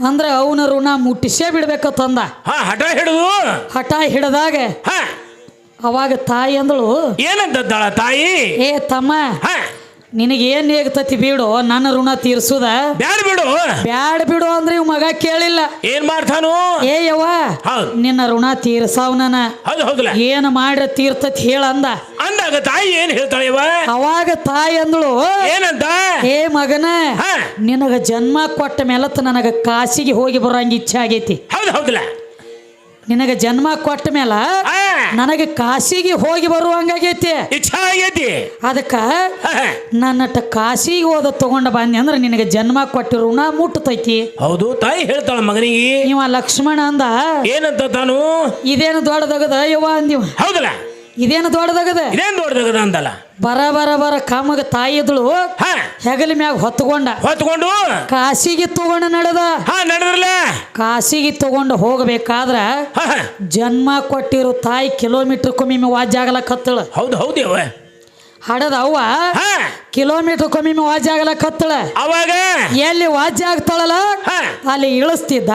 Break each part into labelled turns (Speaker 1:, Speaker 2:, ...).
Speaker 1: ಅಂದ್ರೆ ಅವನ ಋಣ ಮುಟ್ಟಿಸೇ ಬಿಡ್ಬೇಕಂದ. ಹಠ ಹಿಡದಾಗ ಅವಾಗ ತಾಯಿ ಅಂದಳು,
Speaker 2: ಏನಂತದ್ದಾಳ ತಾಯಿ?
Speaker 1: ಏ ತಮ್ಮ, ನಿನಗೇನ್ ಹೇಗ್ತತಿ ಬಿಡು, ನನ್ನ ಋಣ ತೀರ್ಸುದ
Speaker 2: ಬ್ಯಾಡ ಬಿಡು.
Speaker 1: ಬ್ಯಾಡ ಬಿಡು ಅಂದ್ರೆ ಇವ್ ಮಗ ಕೇಳಿಲ್ಲ.
Speaker 2: ಏನ್ ಮಾಡ್ತಾನು?
Speaker 1: ಏ ಯವ್ವ, ನಿನ್ನ ಋಣ ತೀರ್ಸಾವ್ನ ಏನ್ ಮಾಡ್ರ ತೀರ್ತತಿ ಹೇಳಂದ.
Speaker 2: ಅಂದಾಗ ತಾಯಿ ಏನ್ ಹೇಳ್ತಾಳೆವ?
Speaker 1: ಅವಾಗ ತಾಯಿ ಅಂದಳು,
Speaker 2: ಏನಂತ?
Speaker 1: ಏ ಮಗನ, ನಿನಗ ಜನ್ಮ ಕೊಟ್ಟ ಮೇಲತ್ ನನಗ ಕಾಶಿಗೆ ಹೋಗಿ ಬರೋಂಗ ಇಚ್ಛೆ ಆಗೈತಿ.
Speaker 2: ಹೌದಲ್ಲ,
Speaker 1: ನಿನಗ ಜನ್ಮ ಕೊಟ್ಟ ಮೇಲ ನನಗೆ ಕಾಶಿಗೆ ಹೋಗಿ ಬರುವಂಗಾಗೈತಿ,
Speaker 2: ಇಚ್ಛೆ ಆಗೈತಿ.
Speaker 1: ಅದಕ್ಕ ನನ್ನಟ ಕಾಶಿಗೆ ಹೋದ ತಗೊಂಡ ಬಂದಿ ಅಂದ್ರೆ ನಿನಗೆ ಜನ್ಮ ಕೊಟ್ಟ ಋಣ ಮುಟ್ಟತೈತಿ.
Speaker 2: ಹೌದು ತಾಯಿ ಹೇಳ್ತಾಳ ಮಗನಿಗೆ.
Speaker 1: ಇವ ಲಕ್ಷ್ಮಣ ಅಂದ,
Speaker 2: ಏನಂತ ತಾನು?
Speaker 1: ಇದೇನು ದೊಡ್ಡದಾಗದ ಯವ್ವ ಅಂದಿವ.
Speaker 2: ಹೌದಲ್ಲ,
Speaker 1: ಇದೇನು ದೊಡ್ಡದಾಗದ?
Speaker 2: ಇದೇನು ದೊಡ್ಡದಾಗದ ಅಂತಲ್ಲ.
Speaker 1: ಬರ ಕಾಮಗ ತಾಯಿ ಇದ್ಳು ಹೆಗಲ ಮ್ಯಾಗ ಹೊತ್ಕೊಂಡು ಕಾಶಿಗೆ ತಗೊಂಡ ನಡೆದ್ರಲ್ಲ. ಕಾಶಿಗೆ ತಗೊಂಡು ಹೋಗಬೇಕಾದ್ರ ಜನ್ಮ ಕೊಟ್ಟಿರೋ ತಾಯಿ ಕಿಲೋಮೀಟರ್ ಕೊಮ್ಮೆ ವಾಜ್ಯ ಆಗಲಕತ್ತಳ.
Speaker 2: ಹೌದು
Speaker 1: ಹಡದ ಅವ್ವ ಕಿಲೋಮೀಟರ್ ಕೊಮ್ಮೆ ವಾಜ್ಯ ಆಗಲಕತ್ತಳ.
Speaker 2: ಅವಾಗ
Speaker 1: ಎಲ್ಲಿ ವಾಜ್ಯ ಆಗ್ತಾಳಲ್ಲ ಅಲ್ಲಿ ಇಳಿಸ್ತಿದ್ದ,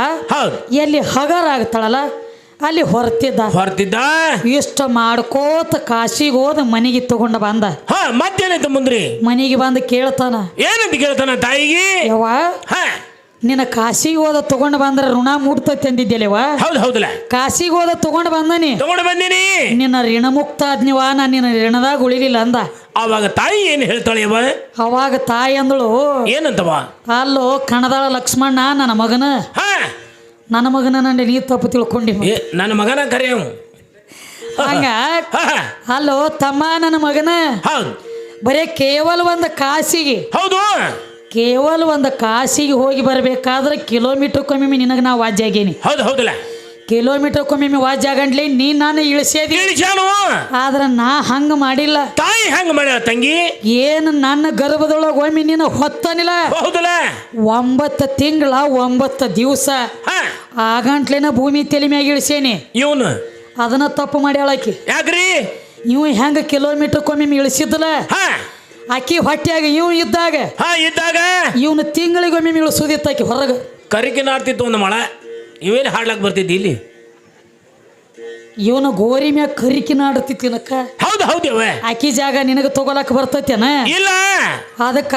Speaker 1: ಎಲ್ಲಿ ಹಗರ ಆಗ್ತಾಳಲ್ಲ ಅಲ್ಲಿ ಹೊರತಿದ್ದ. ಇಷ್ಟ ಮಾಡ್ಕೋತ ಕಾಶಿಗೆ ಹೋದ ಮನೆಗೆ ತಗೊಂಡ ಬಂದ.
Speaker 2: ಮತ್ತೇನೈತ ಮುಂದ್ರಿ?
Speaker 1: ಮನೆಗೆ ಬಂದು ಕೇಳ್ತಾನ.
Speaker 2: ಏನಂತ ಕೇಳ್ತಾನ ತಾಯಿಗೆ?
Speaker 1: ಯವ್ವ, ನಿನ್ನ ಕಾಶಿಗೆ ಹೋದ ತಗೊಂಡು ಬಂದ್ರ ಋಣ ಮುಟ್ತೈತಿ ಅಂದಿದ್ದೇಲವ.
Speaker 2: ಹೌದಲ್ಲ,
Speaker 1: ಕಾಶಿಗೆ ಹೋದ ತಗೊಂಡು
Speaker 2: ಬಂದೀನಿ.
Speaker 1: ನಿನ್ನ ಋಣ ಮುಕ್ತ ಆದ್ನಿವ, ನಾ ನಿನ್ನ ಋಣದಾಗ ಉಳಿಲಿಲ್ಲ ಅಂದ.
Speaker 2: ಅವಾಗ ತಾಯಿ ಏನ್ ಹೇಳ್ತಾಳೆ?
Speaker 1: ಅವಾಗ ತಾಯಿ ಅಂದಳು,
Speaker 2: ಏನಂತವ?
Speaker 1: ಅಲ್ಲೋ ಕಣದಾಳ ಲಕ್ಷ್ಮಣ, ನನ್ನ ಮಗನ ನಂಡೆ ನೀ ತಪ್ಪು ತಿಳ್ಕೊಂಡಿ.
Speaker 2: ನನ್ನ ಮಗನ ಕರೆ
Speaker 1: ಹಂಗ ಅಲ್ಲೋ ತಮ್ಮ, ನನ್ನ ಮಗನ ಬರೇ ಕೇವಲ ಒಂದು ಕಾಶಿಗೆ ಹೋಗಿ ಬರ್ಬೇಕಾದ್ರೆ ಕಿಲೋಮೀಟರ್ ಕೊಮ್ಮೆ ನಿನಗೆ ನಾ ವಾಜ್ಯ ಆಗೇನಿ.
Speaker 2: ಹೌದಲ್ಲ,
Speaker 1: ಕಿಲೋಮೀಟರ್ ಕೊಮ್ಮೆ ವಾಜ್ಯ ಆಗಂಡ್ಲಿ ನೀ ನಾನು ಇಳಿಸ್ಯಾದಿ. ಆದ್ರ ನಾ ಹಂಗ ಮಾಡಿಲ್ಲ.
Speaker 2: ತಾಯಿ ಹಂಗ ಮಾಡ್ಯಾಳ ತಂಗಿ.
Speaker 1: ಏನು ನನ್ನ ಗರ್ಭದೊಳಗ ಒಮ್ಮೆ ನೀನು ಹೊತ್ತನಿಲ್ಲ. 9 ತಿಂಗಳ 9 ದಿವಸ ಆಗಂಟ್ಲೇನ ಭೂಮಿ ತಲೆ ಮ್ಯಾಗ ಇಳಿಸೇನಿ.
Speaker 2: ಇವನು
Speaker 1: ಅದನ್ನ ತಪ್ಪು ಮಾಡ್ಯಾಳಕಿ.
Speaker 2: ಯಾಕ್ರಿ?
Speaker 1: ಇವ್ ಹೆಂಗ ಕಿಲೋಮೀಟರ್ ಕೊಮ್ಮೆ ಇಳಿಸಿದ್ದಲ್ಲ, ಆಕಿ ಹೊಟ್ಯಾಗ ಇವ್ ಇದ್ದಾಗ ಇವನು ತಿಂಗಳಿಗೊಮ್ಮೆ ಇಳಿಸೋದಿತ್ತಾಕಿ ಹೊರಗ.
Speaker 2: ಕರಿಕೆ ನಾಡ್ತಿತ್ತು ಒಂದು ಮಳ. ಇವೇನು ಹಾಡ್ಲಾಕ್ ಬರ್ತಿದ್ದಿ ಇಲ್ಲಿ?
Speaker 1: ಇವನು ಗೋರಿ ಮ್ಯಾಗ ಕರಿಕಿ ನಾಡತಿನಕ್ಕ.
Speaker 2: ಹೌದು
Speaker 1: ಆಕಿ ಜಾಗ ನಿನಗ ತಗೊಳಕ್ ಬರ್ತೈತೇನ?
Speaker 2: ಇಲ್ಲ. ಅದಕ್ಕ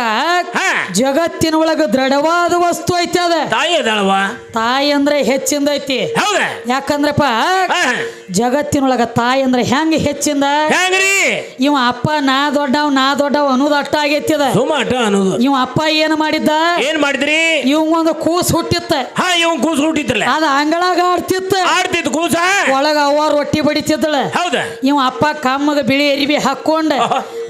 Speaker 1: ಜಗತ್ತಿನ ಒಳಗ ದೃಢವಾದ ವಸ್ತು ಐತಿ ಅದ.
Speaker 2: ತಾಯಿ ಅದಳವ. ತಾಯಿ
Speaker 1: ಅಂದ್ರೆ ಹೆಚ್ಚಿಂದ ಐತಿ. ಯಾಕಂದ್ರಪ್ಪ ಜಗತ್ತಿನೊಳಗ ತಾಯಿ ಅಂದ್ರೆ ಹೆಂಗ ಹೆಚ್ಚಿಂದ? ಇವ ಅಪ್ಪ ನಾ ದೊಡ್ಡವ್ ಅನ್ನೋದು ಅಟ್ಟ ಆಗೈತಿ ಅದ. ಇವ ಅಪ್ಪ ಏನ್ ಮಾಡಿದ್ದ?
Speaker 2: ಏನ್ ಮಾಡಿದ್ರಿ?
Speaker 1: ಇವಂಗೊಂದು ಕೂಸ್ ಹುಟ್ಟಿತ್ತ.
Speaker 2: ಕೂಸ್ ಹುಟ್ಟಿತ್ತಲ್ಲ,
Speaker 1: ಅದ ಅಂಗಳಾಗ
Speaker 2: ಆಡ್ತಿತ್ತು ಕೂಸ.
Speaker 1: ಒಳಗ ಅವ್ವ ರೊಟ್ಟಿ ಬಡಿತಿದ್ದಳ. ಇವ ಅಪ್ಪ ಕಮ್ಮಗ ಬಿಳಿ ಅರಿವಿ ಹಾಕೊಂಡ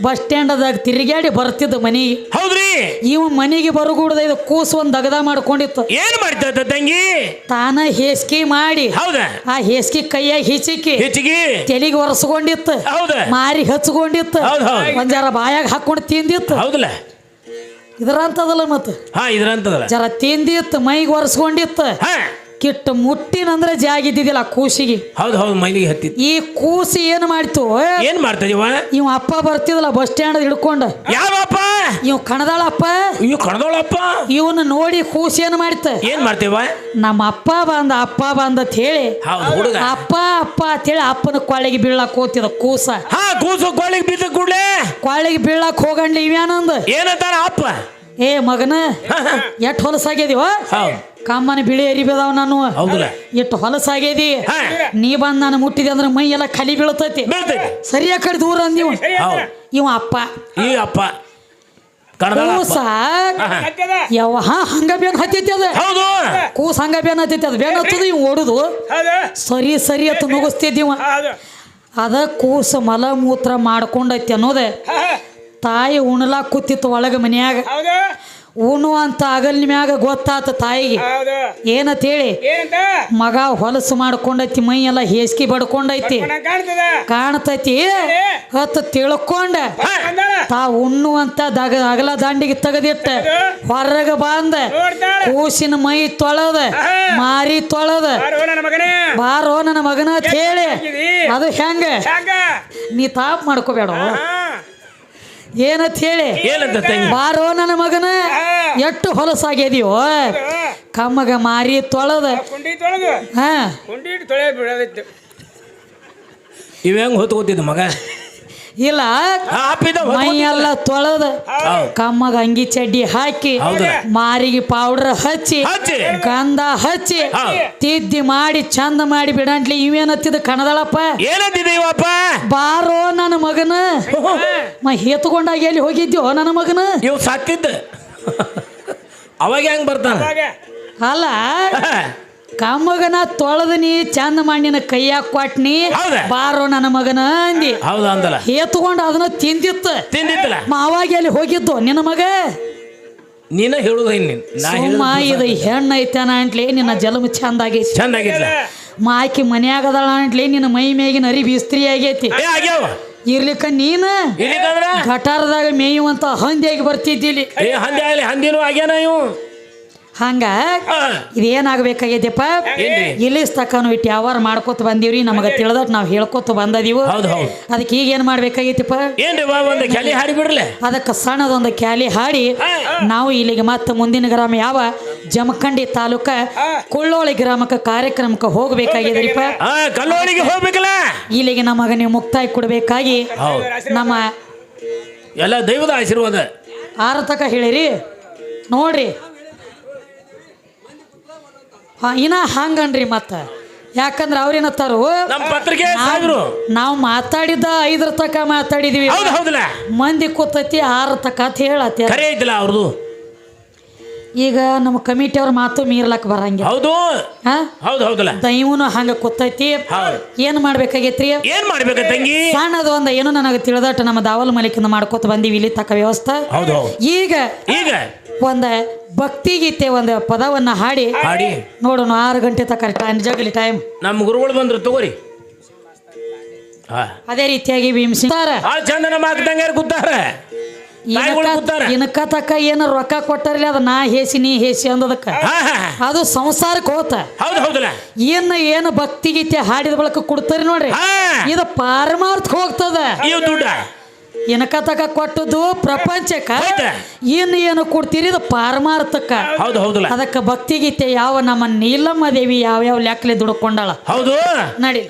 Speaker 1: ಬಸ್ ಸ್ಟ್ಯಾಂಡದಾಗ ತಿರುಗಾಡಿ ಬರ್ತಿದ್ದ ಮನಿಗೆ.
Speaker 2: ಹೌದ್ರಿ.
Speaker 1: ಇವ ಮನಿಗೆ ಬರಗೂಡದ ಇದು ಕೂಸು ಒಂದ್ ದಗದ ಮಾಡ್ಕೊಂಡಿತ್ತು.
Speaker 2: ಏನ್ ಮಾಡ್ತಾ ತಂಗಿ?
Speaker 1: ತಾನ ಹೇಸಿಗೆ ಮಾಡಿ ಆ ಹೇಸಿಗೆ ಕೈಯಾಗ ಹಿಚಿಕಿ ತೆಲಿಗೆ ಒರೆಸ್ಕೊಂಡಿತ್ತು, ಮಾರಿ ಹಚ್ಕೊಂಡಿತ್ತು, ಒಂದ್ ಜರ ಬಾಯಾಗ ಹಾಕೊಂಡು ತಿಂದಿತ್ತು.
Speaker 2: ಹೌದಲ್ಲ,
Speaker 1: ಇದ್ರಂತದಲ್ಲ ಮತ್ತ ಜರ ತಿಂದಿತ್ತು, ಮೈಗೆ ಒರೆಸ್ಕೊಂಡಿತ್ತು. ಕಿಟ್ಟು ಮುಟ್ಟಿನಂದ್ರೆ ಜಾಗಿದ್ದಿದ್ದಿಲ್ಲ ಕೂಸಿಗೆ.
Speaker 2: ಹೌದು ಮೈಲಿಗೆ ಹತ್ತಿ.
Speaker 1: ಈ ಕೂಸಿ ಏನ್ ಮಾಡ್ತು?
Speaker 2: ಏನ್ ಮಾಡ್ತಿವ?
Speaker 1: ಇವ್ ಅಪ್ಪ ಬರ್ತಿದಲ್ಲ ಬಸ್ ಸ್ಟ್ಯಾಂಡ್ ಹಿಡ್ಕೊಂಡ.
Speaker 2: ಯಾವಪ್ಪ?
Speaker 1: ಇವ್ ಕಣದಾಳಪ್ಪ. ಇವನ್ನ ನೋಡಿ ಕೂಸಿ ಏನ್ ಮಾಡ್ತ?
Speaker 2: ಏನ್ ಮಾಡ್ತೇವ?
Speaker 1: ನಮ್ಮ ಅಪ್ಪ ಬಂದ ಅಂತ ಹೇಳಿ ಅಪ್ಪ ಅಂತ ಹೇಳಿ ಅಪ್ಪನ ಕೊಳ್ಳಿಗೆ ಬೀಳಕ್ ಹೋಗ್ತಿದ ಕೂಸ.
Speaker 2: ಕೂಸು ಕೊಳ್ಳಿಗೆ ಬಿದ್ದ ಕೂಡಲೇ
Speaker 1: ಕೊಳ್ಳಿಗೆ ಬೀಳಕ್ ಹೋಗಂಡ್ಲಿ ಇವ್ಯಾನಂದ
Speaker 2: ಏನಂತಾರ ಅಪ್ಪ?
Speaker 1: ಏ ಮಗನ, ಎಟ್ ಹೊಲಸಾಗ್ಯದಿವ? ಕಮ್ಮನ ಬಿಳಿ ಅರಿಬೇದವ ನಾನು. ಎಷ್ಟು ಹೊಲಸಾಗ್ಯದಿ, ನೀ ಬಂದ್ ನಾನು ಮುಟ್ಟಿದೆ ಅಂದ್ರೆ ಮೈ ಎಲ್ಲ ಖಾಲಿ ಬೀಳ್ತೈತಿ. ಸರಿಯಾಗಿ ಕಡೆ ದೂರ ಅಂದಿವ. ಇವ ಅಪ್ಪ ಕೂಸ ಯಾವ ಹಂಗ ಬೇನ್ ಹತ್ತೈತಿ ಅದ. ಕೂಸ ಹಂಗ ಬೇನ್ ಹತ್ತೈತಿ ಅದ. ಬೇನ್ ಹತ್ತದ ಇವ್ ಓಡುದು ಸರಿ ಅಂತ ನುಗ್ಗಿಸ್ತಿದ್ದೀವ. ಅದ ಕೂಸ ಮಲ ಮೂತ್ರ ಮಾಡ್ಕೊಂಡೈತಿ ಅನ್ನೋದೆ ತಾಯಿ ಉಣಲಾಕ್ ಕೂತಿತ್ತು ಒಳಗ ಮನ್ಯಾಗ. ಉಣ್ಣುವಂತ ಅಗಲ್ ಮ್ಯಾಗ ಗೊತ್ತಾತ ತಾಯಿಗೆ. ಏನಂತ ಹೇಳಿ, ಮಗ ಹೊಲಸು ಮಾಡ್ಕೊಂಡೈತಿ, ಮೈ ಎಲ್ಲ ಹೇಸಿಗೆ ಬಡ್ಕೊಂಡೈತಿ ಕಾಣ್ತೈತಿ ಹತ್ತು ತಿಳ್ಕೊಂಡ ತಾ ಉಣ್ಣುವಂತ ಅಗಲ ದಂಡಿಗೆ ತೆಗೆದಿಟ್ಟ ಹೊರಗ ಬಂದ ಕೂಸಿನ ಮೈ ತೊಳೆದ ಮಾರಿ ತೊಳೆದ ಬಾರೋ ನನ್ನ ಮಗನ ಅಂತ ಹೇಳಿ. ಅದು ಹೆಂಗ? ನೀ ತಾಪ್ ಮಾಡ್ಕೋಬೇಡ. ಏನಂತ ಹೇಳಿ
Speaker 2: ಏನಂತ ತಂಗಿ
Speaker 1: ಬಾರೋ ನನ್ನ ಮಗನ ಎಷ್ಟು ಹೊಲಸಾಗ್ಯದಿಯೋ ಕಮ್ಮಗ ಮಾರಿ ತೊಳೆದ
Speaker 3: ಕುಂಡಿ ತೊಳೆದು
Speaker 1: ಹಾ
Speaker 3: ಕುಂಡಿ ತೊಳೆ ಬಿಡೋದಿತ್ತು.
Speaker 2: ಇವ ಹೆಂಗ್ ಹೊತ್ಕೋತಿದ್ದ ಮಗ
Speaker 1: ಇಲ್ಲ ಮೈ ಎಲ್ಲ ತೊಳೆದ ಕಮ್ಮಗ ಅಂಗಿ ಚಡ್ಡಿ ಹಾಕಿ ಮಾರಿಗೆ ಪೌಡರ್ ಹಚ್ಚಿ ಗಂಧ ಹಚ್ಚಿ ತಿದ್ದಿ ಮಾಡಿ ಚಂದ ಮಾಡಿ ಬಿಡಂಟ್ಲಿ ಇವೇನತ್ತಿದ ಕಣದಳಪ್ಪ
Speaker 2: ಏನಂತಿದೆ ಇವಪ್ಪ
Speaker 1: ಬಾರೋ ನನ್ನ ಮಗನ ಎತ್ಕೊಂಡಾಗ ಎಲ್ಲಿ ಹೋಗಿದ್ಯೋ ನನ್ನ ಮಗನ
Speaker 2: ಇವ್ ಸತ್ತಿದ್ದ ಅವಾಗ ಹೆಂಗ್ ಬರ್ತಾನ
Speaker 1: ಅಲ್ಲ ಕಮ್ಮಗನ ತೊಳೆದನಿ ಚಂದ ಮಾಡಿನ ಕೈಯಾಗ ಕೊಟ್ನಿ ಬಾರೋ ನನ್ನ ಮಗನ ಅಂದಿ
Speaker 2: ಹೌದಾ ಅಂದಲ್ಲ
Speaker 1: ಎತ್ಕೊಂಡು ಅದನ್ನ
Speaker 2: ತಿಂದಿತ್ತಲ್ಲ
Speaker 1: ಅವಾಗ ಎಲ್ಲಿ ಹೋಗಿದ್ದು ನಿನ್ನ ಮಗ
Speaker 2: ನೀನ ಹೇಳುದ
Speaker 1: ಸುಮ್ಮ ಇದು ಹೆಣ್ಣು ಐತಾನ ಅಂಟ್ಲಿ ನಿನ್ನ ಜಲಮ ಚಂದ ಆಗೈತಿ
Speaker 2: ಚಂದ ಆಗಿದ್ಲ
Speaker 1: ಮಾಕಿ ಮನ್ಯಾಗದಳ ಅಂಟ್ಲಿ ನಿನ್ನ ಮೈ ಮೇಗಿನ ಅರಿವಿ ಇಸ್ತ್ರಿ ಆಗೈತಿ ಇರ್ಲಿಕ್ಕ ನೀನ ಗಟಾರದಾಗ ಮೇಯುವಂತ ಹಂದಿಯಾಗಿ ಬರ್ತಿದ್ದಿಲ್ಲಿ
Speaker 2: ಹಂದಿನೂ ಆಗ್ಯಾನ ಇವು
Speaker 1: ಹಂಗ ಇದೇನಾಗಬೇಕಾಗೈತಿಪ್ಪ ಇಲ್ಲಿ ತಕ್ಕನು ಇಟ್ಟು ಯಾವಾರ ಮಾಡ್ಕೊತ ಬಂದೀವ್ರಿ ನಮಗ ತಿಳಿದಟ್ ನಾವು ಹೇಳ್ಕೊತ ಬಂದದೀವು ಅದಕ್ಕೆ ಈಗ ಏನ್ ಮಾಡ್ಬೇಕಾಗೈತಿಪ್ಪ
Speaker 2: ಒಂದು ಕ್ಯಾಲಿ ಹಾಡಿ ಬಿಡ್ಲೆ
Speaker 1: ಅದಕ್ಕೆ ಸಣ್ಣದೊಂದು ಕ್ಯಾಲಿ ಹಾಡಿ ನಾವು ಇಲ್ಲಿಗೆ ಮತ್ತೆ ಮುಂದಿನ ಗ್ರಾಮ ಯಾವ ಜಮಖಂಡಿ ತಾಲೂಕ ಕುಳ್ಳೋಳಿ ಗ್ರಾಮಕ್ಕೆ ಕಾರ್ಯಕ್ರಮಕ್ಕೆ ಹೋಗ್ಬೇಕಾಗಿದ್ರಿಪ್ಪ
Speaker 2: ಕಲ್ಲೋಳಿಗೆ ಹೋಗ್ಬೇಕಲ್ಲ
Speaker 1: ಇಲ್ಲಿಗೆ ನಮಗ ನೀವು ಮುಕ್ತಾಯ ಕೊಡ್ಬೇಕಾಗಿ ನಮ್ಮ
Speaker 2: ಎಲ್ಲ ದೈವದ ಆಶೀರ್ವಾದ
Speaker 1: ಆರತಕ ಹೇಳಿರಿ ನೋಡ್ರಿ ಇನ್ನ ಹಂಗನ್ರಿ ಮತ್ತ ಯಾಕಂದ್ರ ಅವ್ರೇನತ್ತಾರು ನಾವು ಮಾತಾಡಿದ್ದ 5 ತಕ ಮಾತಾಡಿದ್ವಿ ಮಂದಿ ಕೂತೈತಿ 6 ತಕ ಅಂತ ಹೇಳತ್ತ
Speaker 2: ಅವ್ರದು
Speaker 1: ಈಗ ನಮ್ಮ ಕಮಿಟಿ ಅವ್ರ ಮಾತು ಮೀರ್ಲಕ್ ಬರಂಗಿಲ್ಲ
Speaker 2: ಹೌದು ಹೌದಲ್ಲ
Speaker 1: ದೈವನು ಹಂಗ ಕೂತೈತಿ ಏನ್ ಮಾಡ್ಬೇಕಾಗೈತ್ರಿ
Speaker 2: ಏನ್ ಮಾಡ್ಬೇಕ ತಂಗಿ
Speaker 1: ಸಣ್ಣದು ಒಂದ ಏನೋ ನನಗೆ ತಿಳಿದಟ್ಟು ನಮ್ಮ ದಾವಲ್ ಮಲಿಕಿಂದ ಮಾಡ್ಕೋತ ಬಂದೀವಿ ಇಲ್ಲಿ ತಕ್ಕ ವ್ಯವಸ್ಥೆ ಈಗ ಒಂದ ಭಕ್ತಿ ಗೀತೆ ಒಂದು ಪದವನ್ನ ಹಾಡಿ ನೋಡೋಣ 6 ಗಂಟೆ ತಕ ಜಗಲಿ ಟೈಮ್
Speaker 2: ನಮ್ಮ ಗುರುಗಳು ಬಂದ್ರು ತಗೋರಿ
Speaker 1: ಅದೇ ರೀತಿಯಾಗಿ ಭೀಮಸಿಂತಾರ
Speaker 2: ಚಂದನ ಮಾತಂಗಾರ ಕೂತಾರ
Speaker 1: ಇನಕ ತಕ್ಕ ಏನ ರೊಕ್ಕ ಕೊಟ್ಟಾರಲ್ಲ ಅದ ನಾ ಹೇಸಿ ನೀ ಹೇಸಿ ಅಂದದಕ್ಕ ಅದು ಸಂಸಾರಕ್ಕೆ ಹೋತ ಏನು ಭಕ್ತಿ ಗೀತೆ ಹಾಡಿದ ಬಳಕ ಕೊಡ್ತಾರ ನೋಡ್ರಿ ಇದು ಪಾರಮಾರ್ಥ ಹೋಗ್ತದ ಇನಕ ತಕ ಕೊಟ್ಟದ್ದು ಪ್ರಪಂಚಕ್ಕ ಏನು ಕೊಡ್ತೀರಿ ಇದು ಪಾರಮಾರ್ಥಕ್ಕ ಅದಕ್ಕ ಭಕ್ತಿ ಗೀತೆ ಯಾವ ನಮ್ಮ ನೀಲಮ್ಮ ದೇವಿ ಯಾವ ಲೆಕ್ಕಲೆ ದುಡ್ಕೊಂಡಾಳ
Speaker 2: ಹೌದು
Speaker 1: ನಡಿ